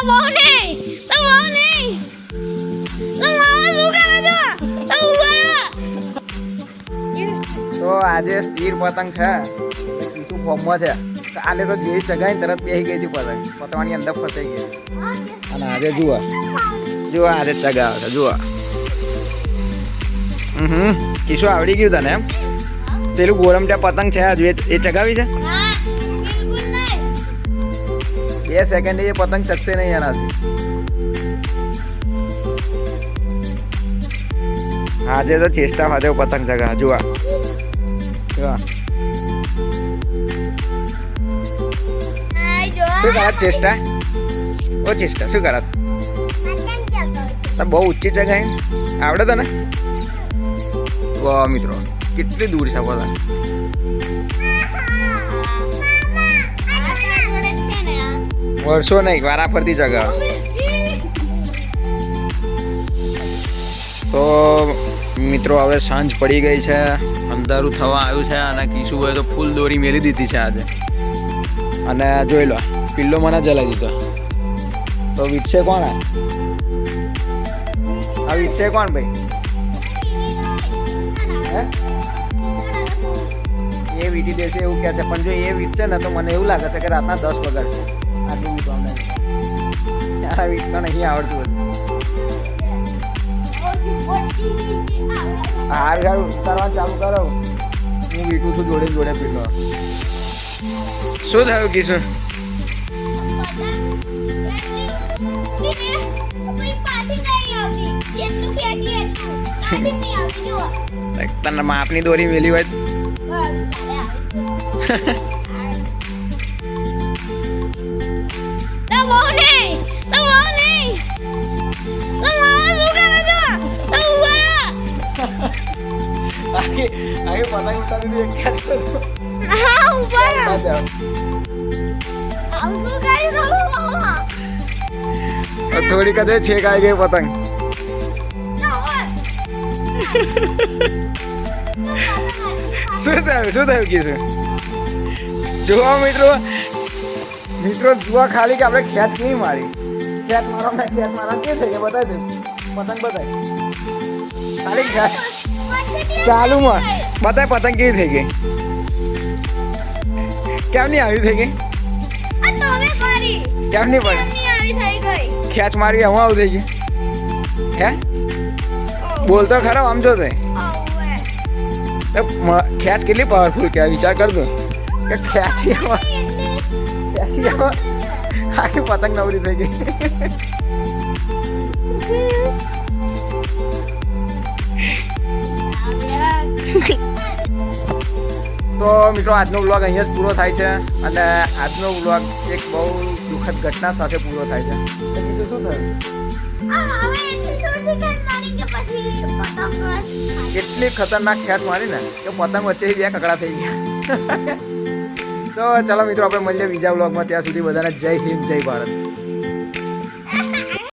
તો આજે સ્થિર પતંગ છે શું ફોર્મમાં છે કાલે તો જે ચગાઈ તરત બેસી ગઈ હતી પતંગ પતંગની અંદર ફસાઈ ગઈ અને આજે જુઓ આજે ચગાવે છે જુઓ કિશો આવડી ગયું તને એમ પેલું ગોરમટા પતંગ છે હજુ એ ચગાવી છે 2 સેકન્ડ એ પતંગ ચકશે નહીં એનાથી આજે તો ચેષ્ટા ખાતે પતંગ ચગા જુઓ શું કરત ચેષ્ટા શું કરત બહુ ઊંચી ચગાઈ આવડે તને વાહ મિત્રો કેટલી દૂર છે પતંગ વર્ષો નહીં વારા ફરતી ચગાવ તો મિત્રો હવે સાંજ પડી ગઈ છે અંધારું થવા આવ્યું છે અને કીશું હોય તો ફૂલ દોરી મેલી દીધી છે આજે અને જોઈ લો પિલ્લો મને જલાઈ દીધો તો વીટશે કોણ આ વીટશે કોણ ભાઈ એ વીટી દેશે એવું કહે છે પણ જો એ વીટશે ને તો મને એવું લાગે છે કે રાતના 10 વગાડશે આટલું વીટો અમને આ વીટતા નહીં આવડતું હારું ઉતારવાનું ચાલુ કરો હું વીટું છું જોડે પીલો શું થયું કિશોર તને માપની દોરી મેલી હોય પતંગ ઉતારી કેચ કરો થોડી કદે છેક આવી ગઈ પતંગ શું થયું કીધું જોવા મિત્રો જુઓ ખાલી કે આપણે ખેંચ કેવી મારી ખેંચ મારવા કે થઈ ગયા બતાવી દે પતંગ બતાય ખાલી ચાલુમાં બતાય પતંગ કેવી થઈ ગઈ કેમ નહીં આવી થઈ ગઈ કેમ નહીં પડી ખેંચ મારી હું આવું થઈ ગઈ હે બોલતો ખરાબ આમ જો તે ખેંચ કેટલી પાવરફુલ કે વિચાર કરજો કે ખેંચી આખી પતંગ નવરી થઈ ગઈ તો મિત્રો આજનો વ્લોગ અહીંયા જ પૂરો થાય છે અને આજનો વ્લોગ એક બહુ દુઃખદ ઘટના સાથે પૂરો થાય છે બીજું શું થયું એટલી ખતરનાક ખેંચ મારી ને કે પતંગ વચ્ચે 2 કકડા થઈ ગયા તો ચાલો મિત્રો આપણે મળીએ બીજા વ્લોગમાં ત્યાં સુધી બધાને જય હિન્દ જય ભારત